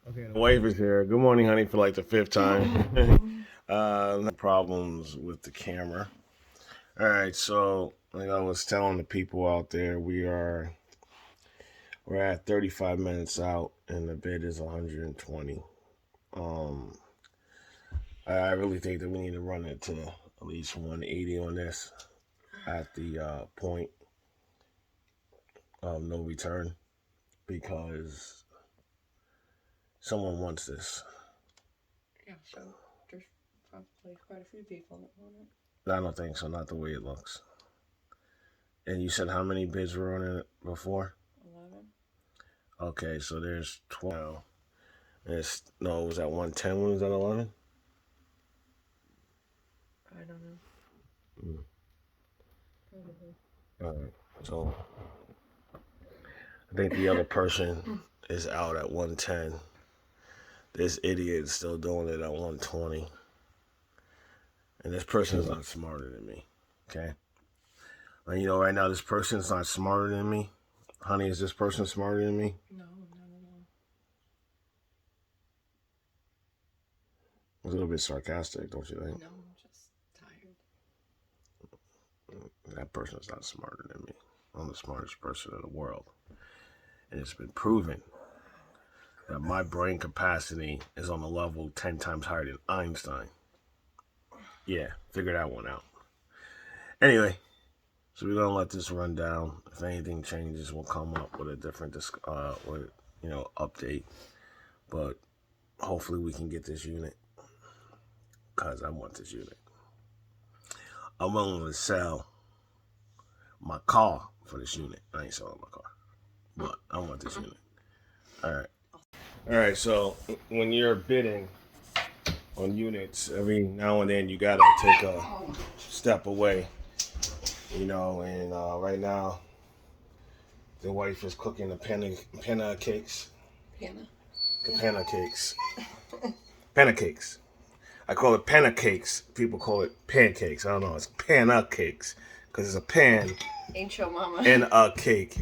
Okay, the wife is here. Good morning, honey, for like the fifth time. Problems with the camera. All right, so like I was telling the people out there, we're at 35 minutes out, and the bid is 120. Um, I really think that we need to run it to at least 180 on this at the point of no return because someone wants this. Yeah, so there's probably quite a few people that want it. I don't think so. Not the way it looks. And you said how many bids were on it before? 11? Okay, so there's 12 now. No, it was at 110 when it was at 11? I don't know. Mm. Probably. Alright, so I think the other person is out at 110. This idiot is still doing it at 120. And this person is not smarter than me. Okay? And you know, right now, this person's not smarter than me. Honey, is this person smarter than me? No, not at all. A little bit sarcastic, don't you think? No, I'm just tired. That person is not smarter than me. I'm the smartest person in the world. And it's been proven that my brain capacity is on a level 10 times higher than Einstein. Yeah, figure that one out. Anyway, so we're gonna let this run down. If anything changes, we'll come up with a different update. But hopefully we can get this unit because I want this unit. I'm willing to sell my car for this unit. I ain't selling my car, but I want this unit. All right. All right. So when you're bidding on units, every now and then you gotta take a step away, And right now, the wife is cooking the panna cakes. Panna? The panna cakes. Panna cakes. I call it panna cakes. People call it pancakes. I don't know. It's panna cakes because it's a pan Ain't your mama. and a cake.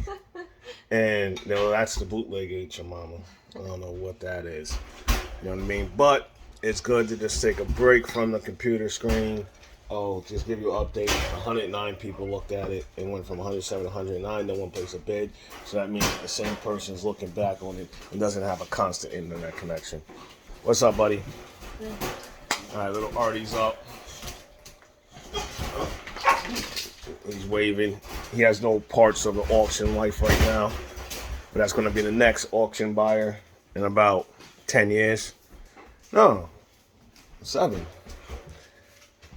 And that's the bootleg Ain't Your Mama. I don't know what that is. You know what I mean? But it's good to just take a break from the computer screen. Oh, just give you an update. 109 people looked at it. It went from 107 to 109. No one placed a bid. So that means the same person's looking back on it and doesn't have a constant internet connection. What's up, buddy? Yeah. All right, little Artie's up. He's waving. He has no parts of the auction life right now. But that's going to be the next auction buyer in about 10 years. No, 7.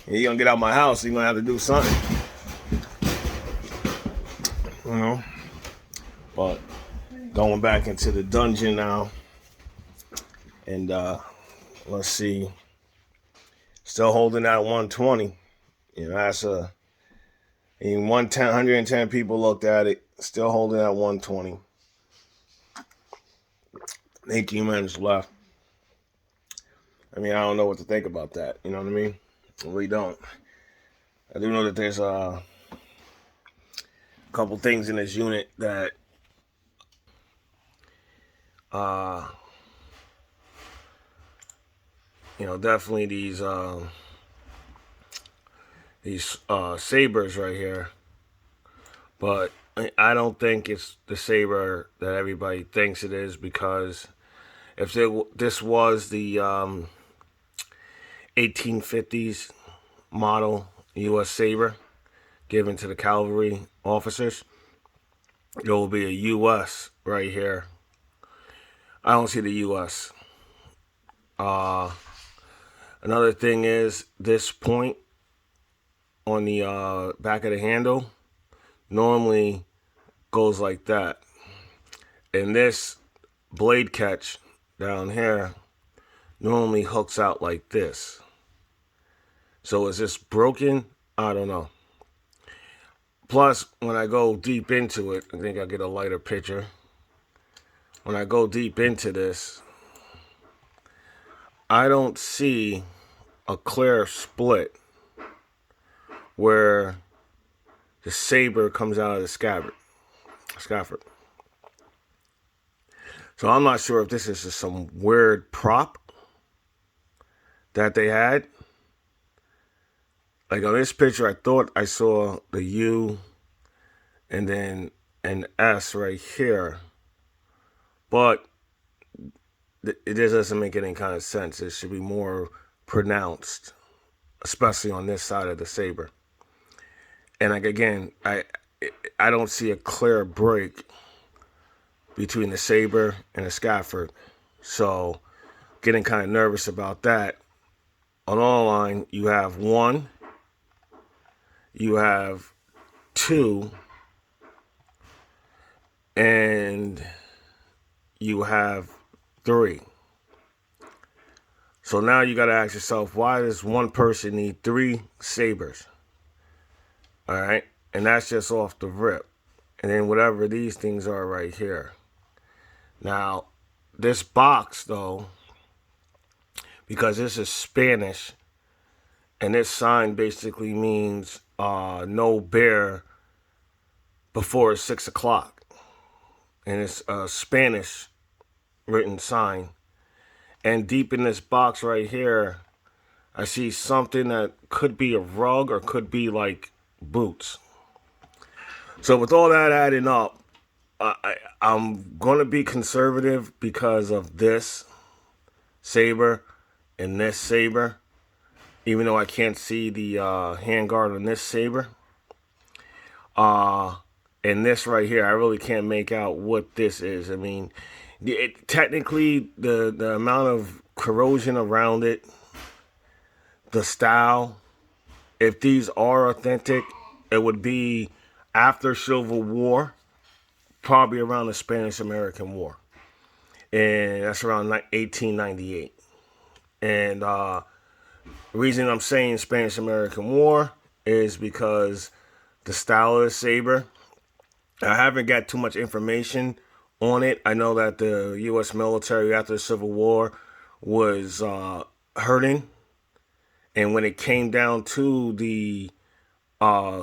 He's going to get out my house. He's going to have to do something. But going back into the dungeon now. And let's see. Still holding that 120. That's 110 people looked at it. Still holding that 120. 18 minutes left. I don't know what to think about that. You know what I mean? I really don't. I do know that there's a couple things in this unit that definitely these sabers right here. But I don't think it's the saber that everybody thinks it is, because if this was the 1850s model U.S. Saber given to the cavalry officers, there will be a U.S. right here. I don't see the U.S. Another thing is this point on the back of the handle normally goes like that. And this blade catch down here normally hooks out like this. So is this broken? I don't know. Plus, when I go deep into it, I think I'll get a lighter picture. When I go deep into this, I don't see a clear split where the saber comes out of the scabbard. So I'm not sure if this is just some weird prop that they had. Like on this picture, I thought I saw the U and then an S right here. But it just doesn't make any kind of sense. It should be more pronounced, especially on this side of the saber. And like again, I don't see a clear break between the saber and the Scafford. So getting kind of nervous about that. On online, you have 1, you have 2, and you have 3. So now you got to ask yourself, why does one person need 3 sabers? All right. And that's just off the rip. And then whatever these things are right here. Now, this box, though, because this is Spanish, and this sign basically means no bear before 6 o'clock. And it's a Spanish written sign. And deep in this box right here, I see something that could be a rug or could be like boots. So with all that adding up, I'm going to be conservative because of this saber and this saber. Even though I can't see the handguard on this saber. And this right here, I really can't make out what this is. I mean, technically, the amount of corrosion around it, the style, if these are authentic, it would be after Civil War, probably around the Spanish-American War. And that's around 1898. And the reason I'm saying Spanish-American War is because the style of the saber, I haven't got too much information on it. I know that the U.S. military after the Civil War was hurting. And when it came down to the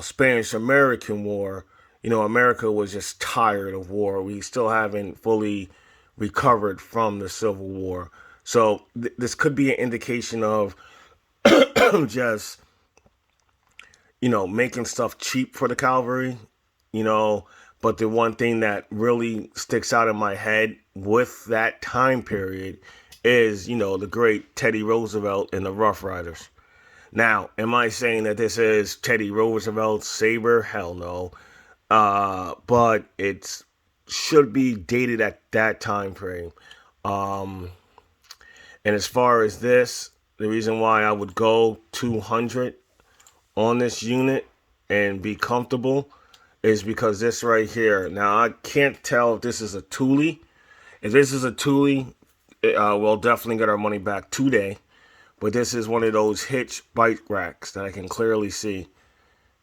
Spanish-American War, you know, America was just tired of war. We still haven't fully recovered from the Civil War. So this could be an indication of just, you know, making stuff cheap for the cavalry, you know. But the one thing that really sticks out in my head with that time period is, you know, the great Teddy Roosevelt and the Rough Riders. Now, am I saying that this is Teddy Roosevelt's saber? Hell no. But it should be dated at that time frame. And as far as this, the reason why I would go 200 on this unit and be comfortable is because this right here. Now, I can't tell if this is a Thule. If this is a Thule, we'll definitely get our money back today. But this is one of those hitch bike racks that I can clearly see.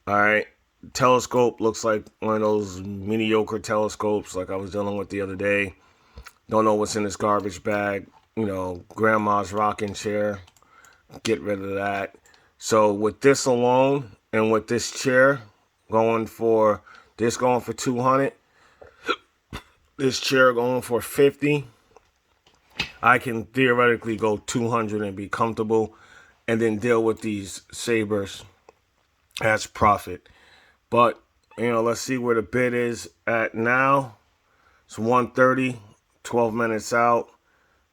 All right. Telescope looks like one of those mediocre telescopes like I was dealing with the other day. Don't know what's in this garbage bag. You know, grandma's rocking chair. Get rid of that. So with this alone and with this chair going for 200, this chair going for 50, I can theoretically go 200 and be comfortable and then deal with these sabers as profit. But, you know, let's see where the bid is at now. It's 130, 12 minutes out,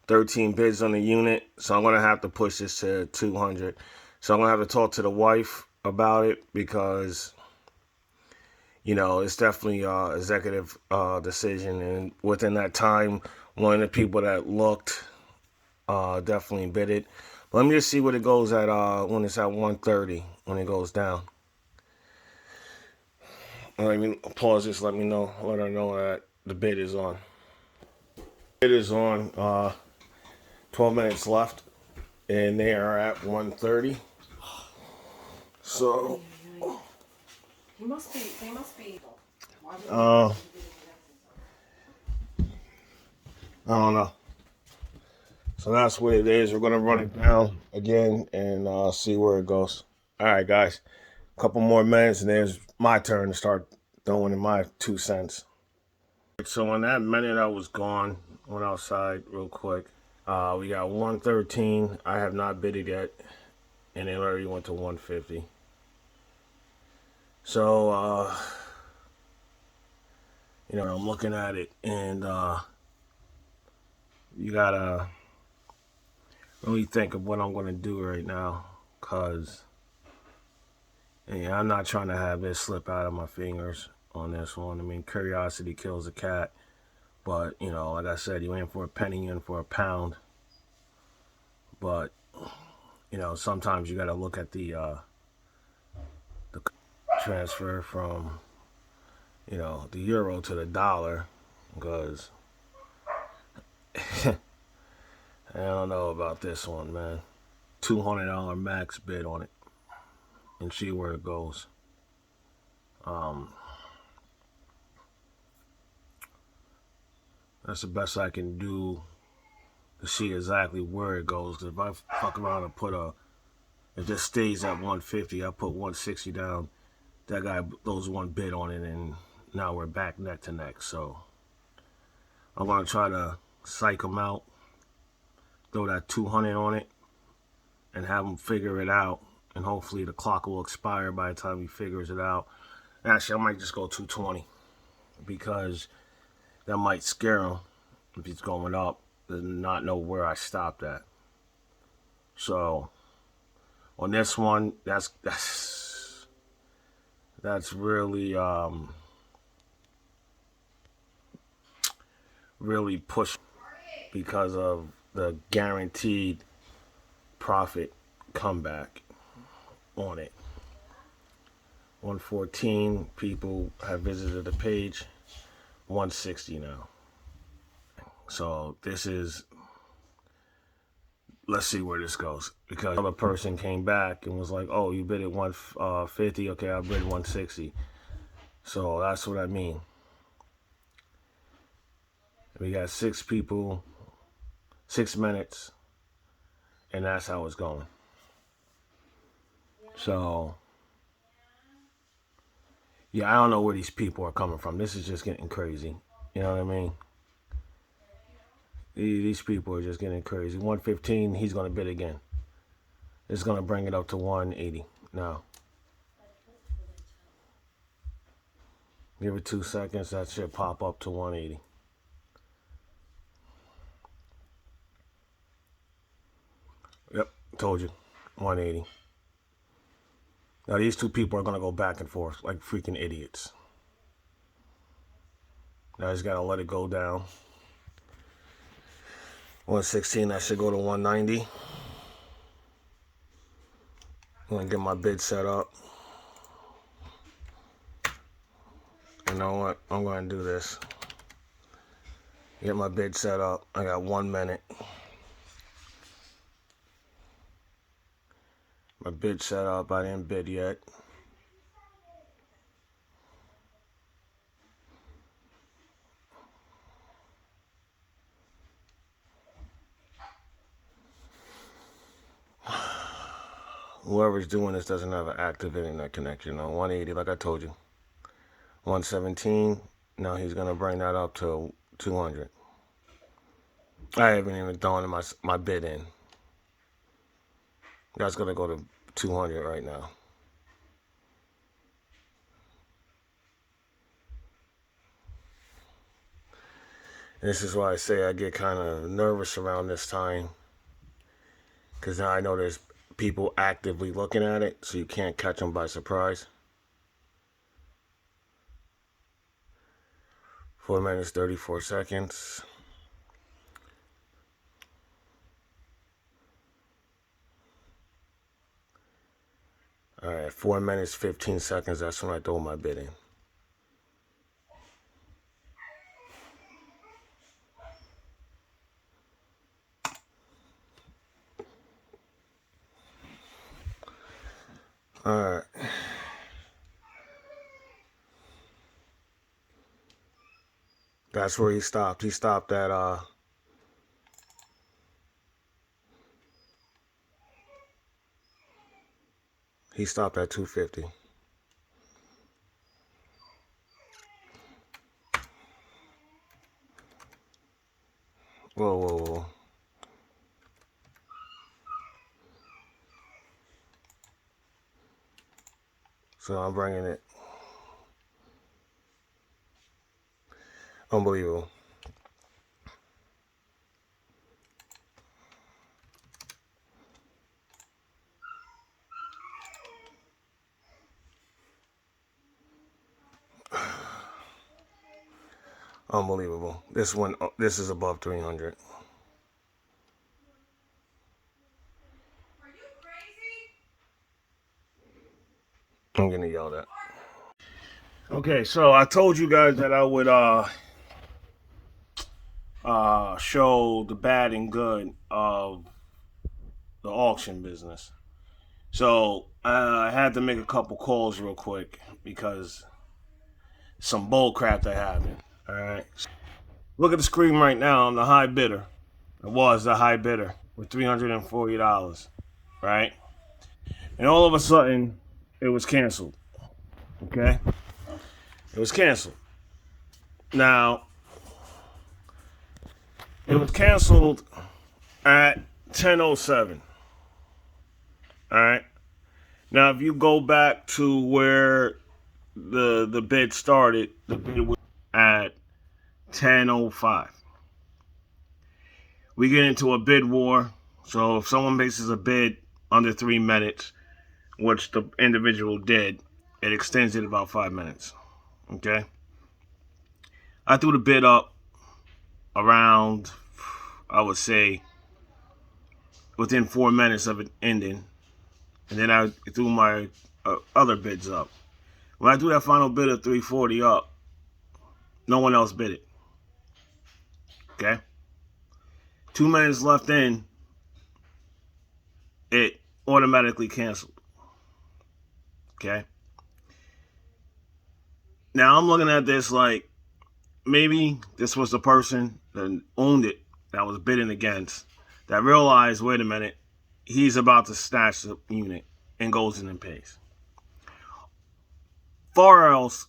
13 bids on the unit. So I'm going to have to push this to 200. So I'm going to have to talk to the wife about it because, you know, it's definitely an executive decision. And within that time, one of the people that looked definitely bid it. But let me just see what it goes at when it's at 130, when it goes down. Let me pause this, let her know that the bid is on. Bid is on, 12 minutes left, and they are at 130. So, they must be. I don't know. So that's what it is. We're going to run it down again and see where it goes. All right, guys. A couple more minutes and then it's my turn to start throwing in my 2 cents. So on that minute I was gone, Went outside real quick. We got 113. I have not bid it yet, and it already went to 150. So, you know, I'm looking at it, and you gotta really think of what I'm gonna do right now, cause I'm not trying to have this slip out of my fingers on this one. I mean, curiosity kills a cat, but you know, like I said, you in for a penny, you in for a pound. But you know, sometimes you gotta look at the transfer from, you know, the euro to the dollar, because I don't know about this one, man. $200 max bid on it, and see where it goes. That's the best I can do to see exactly where it goes. If I fuck around and if this stays at 150, I put 160 down. That guy throws one bid on it, and now we're back neck to neck. So I'm gonna try to psych him out, throw that 200 on it, and have him figure it out. And hopefully the clock will expire by the time he figures it out. Actually, I might just go 220, because that might scare him if he's going up to not know where I stopped at. So on this one, that's really really pushed, because of the guaranteed profit comeback on it. 114 people have visited the page. 160 now. So this is, let's see where this goes, because another person came back and was like, oh, you bid at 150, okay, I'll bid 160. So that's what I mean. We got 6 people, 6 minutes, and that's how it's going. So yeah, I don't know where these people are coming from. This is just getting crazy. You know what I mean? These people are just getting crazy. 115, he's going to bid again. It's going to bring it up to 180 now. Give it 2 seconds. That should pop up to 180. Yep, told you. 180. Now these 2 people are going to go back and forth like freaking idiots. Now I just got to let it go down. 116, that should go to 190. I'm going to get my bid set up. You know what? I'm going to do this. Get my bid set up. I got 1 minute. My bid set up. I didn't bid yet. Whoever's doing this doesn't have an active internet connection. On 180, like I told you. 117. Now he's going to bring that up to 200. I haven't even thrown my bid in. That's going to go to 200 right now. This is why I say I get kind of nervous around this time, because now I know there's people actively looking at it, so you can't catch them by surprise. 4 minutes, 34 seconds. All right, 4 minutes, 15 seconds. That's when I throw my bid in. All right. That's where he stopped. He stopped at he stopped at 250. Whoa, whoa, whoa. So I'm bringing it. Unbelievable. Unbelievable. This is above 300. I'm getting yelled at. Okay, so I told you guys that I would show the bad and good of the auction business. So I had to make a couple calls real quick because some bull crap that happened. All right, look at the screen right now. I'm the high bidder. It was the high bidder with $340. Right, and all of a sudden it was canceled. Okay, it was canceled. Now it was canceled at 10:07. All right. Now, if you go back to where the bid started, the bid was at 10:05. We get into a bid war. So if someone bases a bid under 3 minutes, which the individual did, it extends it about 5 minutes. Okay. I threw the bid up around, I would say, within 4 minutes of it ending. And then I threw my other bids up. When I threw that final bid of 340 up, no one else bid it. Okay? 2 minutes left in, it automatically canceled. Okay? Now I'm looking at this like maybe this was the person that owned it, that was bidding against, that realized, wait a minute, he's about to snatch the unit and goes in and pays. Far else,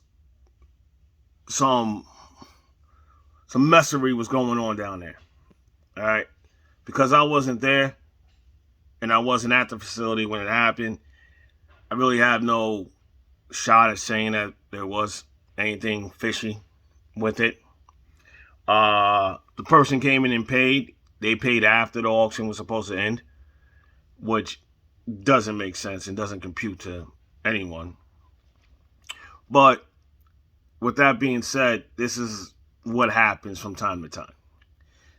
some messery was going on down there. All right? Because I wasn't there and I wasn't at the facility when it happened, I really have no shot at saying that there was anything fishy with it. The person came in and paid. They paid after the auction was supposed to end, which doesn't make sense and doesn't compute to anyone. But with that being said, this is what happens from time to time.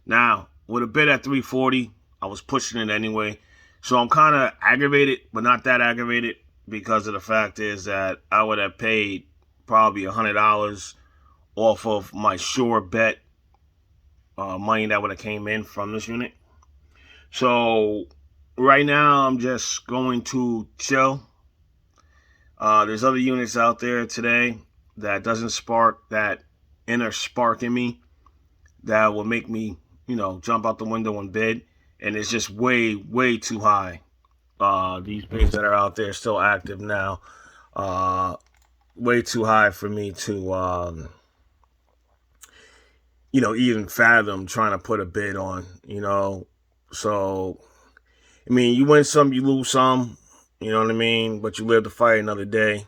Now, with a bid at 340, I was pushing it anyway. So I'm kind of aggravated, but not that aggravated, because of the fact is that I would have paid probably $100 off of my sure bet money that would have came in from this unit. So right now I'm just going to chill. There's other units out there today that doesn't spark that inner spark in me that will make me, jump out the window and bid. And it's just way, way too high. These bids that are out there still active now, way too high for me to, even fathom trying to put a bid on, So, I mean, you win some, you lose some, you know what I mean? But you live to fight another day.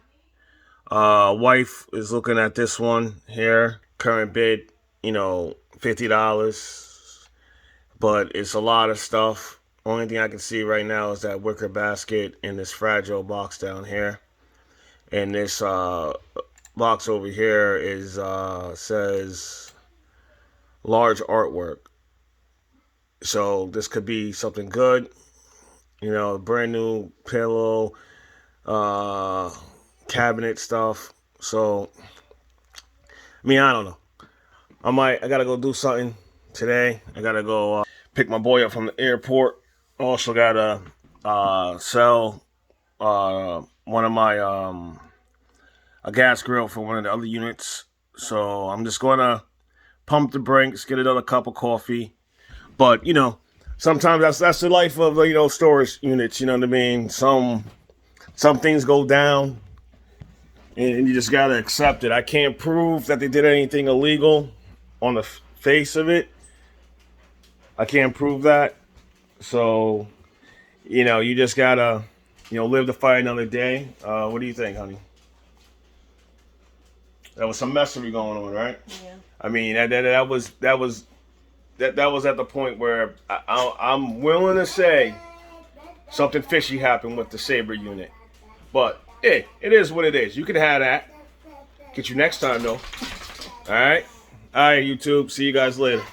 Wife is looking at this one here. Current bid, $50. But it's a lot of stuff. Only thing I can see right now is that wicker basket in this fragile box down here. And this box over here is says large artwork. So this could be something good. Brand new pillow, cabinet stuff. So, I mean, I don't know. I gotta go do something today. I gotta go pick my boy up from the airport. Also gotta sell one of my a gas grill for one of the other units. So I'm just gonna pump the brakes, get another cup of coffee. But sometimes that's the life of storage units. You know what I mean? Some things go down, and you just gotta accept it. I can't prove that they did anything illegal on the face of it, I can't prove that. So, you just gotta, live to fight another day. What do you think, honey? That was some messery going on, right? Yeah. I mean, that was at the point where I'm willing to say something fishy happened with the Saber unit. But hey, it is what it is. You can have that. Get you next time though. All right, YouTube. See you guys later.